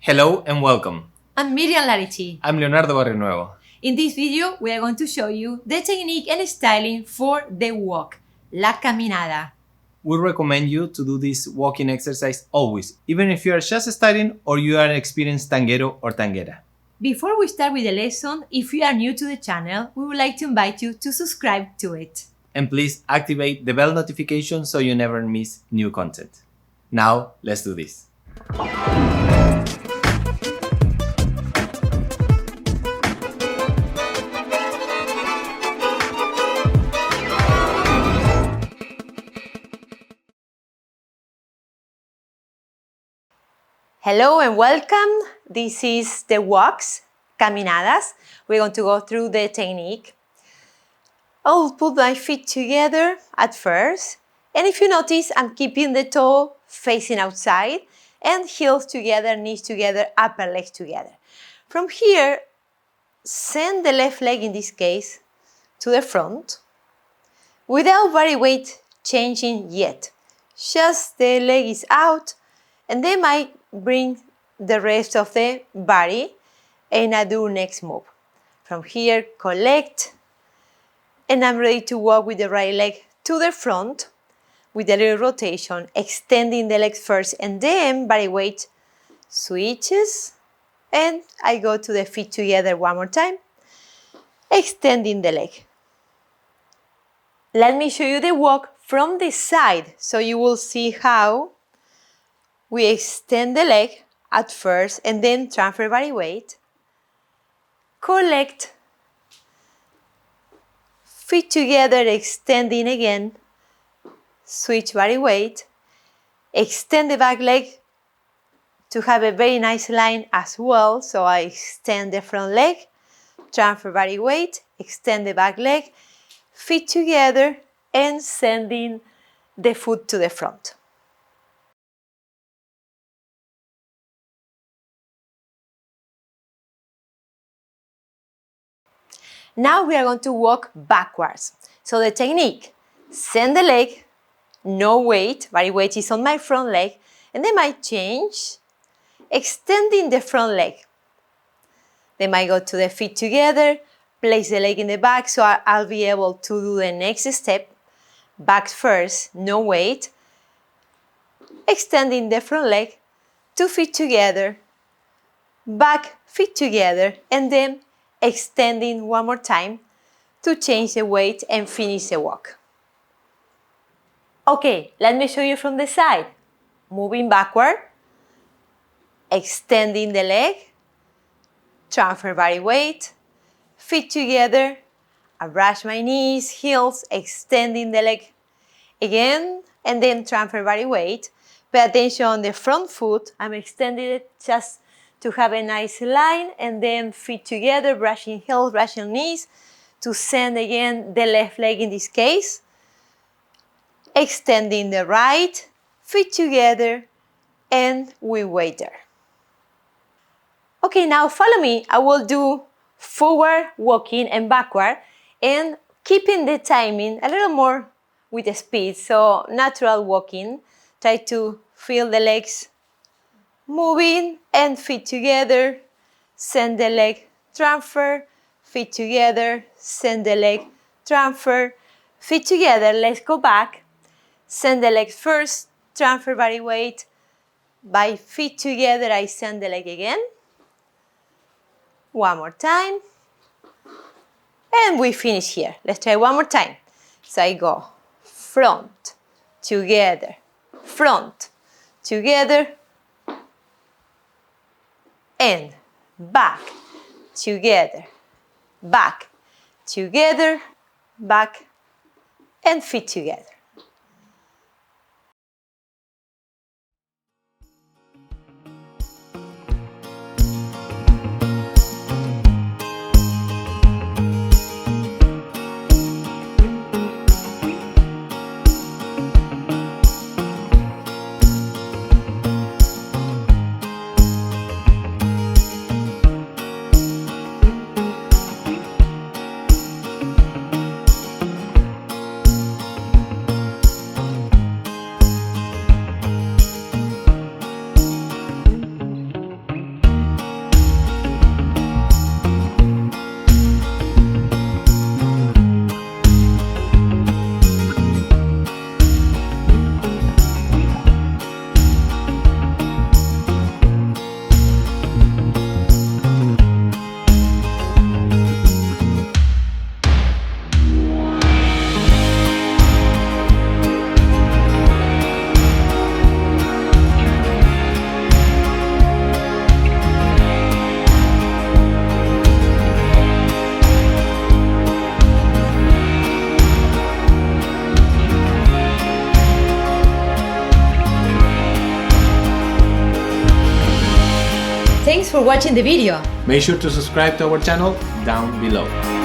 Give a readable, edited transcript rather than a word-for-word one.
Hello and welcome. I'm Miriam Larici. I'm Leonardo Barrionuevo. In this video, we are going to show you the technique and styling for the walk, La Caminada. We recommend you to do this walking exercise always, even if you are just starting or you are an experienced tanguero or tanguera. Before we start with the lesson, if you are new to the channel, we would like to invite you to subscribe to it. And please activate the bell notification so you never miss new content. Now, let's do this. Hello and welcome. This is the walks, caminadas. We're going to go through the technique. I'll put my feet together at first. And if you notice, I'm keeping the toe facing outside and heels together, knees together, upper legs together. From here, send the left leg, in this case, to the front without body weight changing yet. Just the leg is out, and then I bring the rest of the body and I do next move. From here, collect, and I'm ready to walk with the right leg to the front with a little rotation, extending the legs first and then body weight switches, and I go to the feet together one more time, extending the leg. Let me show you the walk from the side so you will see how we extend the leg at first and then transfer body weight, collect, feet together, extending again, switch body weight, extend the back leg to have a very nice line as well. So I extend the front leg, transfer body weight, extend the back leg, feet together, and sending the foot to the front. Now we are going to walk backwards. So the technique, send the leg, no weight, body weight is on my front leg, and then I change, extending the front leg. Then I go to the feet together, place the leg in the back so I'll be able to do the next step. Back first, no weight, extending the front leg, 2 feet together, back, feet together, and then extending one more time to change the weight and finish the walk. Okay, let me show you from the side. Moving backward, extending the leg, transfer body weight, feet together, I brush my knees, heels, extending the leg again, and then transfer body weight. Pay attention on the front foot, I'm extending it just to have a nice line, and then feet together, brushing heels, brushing knees, to send again the left leg in this case, extending the right, feet together, and we wait there. Okay, now follow me. I will do forward walking and backward, and keeping the timing a little more with the speed, so natural walking. Try to feel the legs moving and feet together, send the leg, transfer, feet together, send the leg, transfer, feet together. Let's go back, send the legs first, transfer body weight, by feet together I send the leg again, one more time, and we finish here. Let's try one more time. So I go front, together, front, together, and back, together, back, together, back, and feet together. Thanks for watching the video. Make sure to subscribe to our channel down below.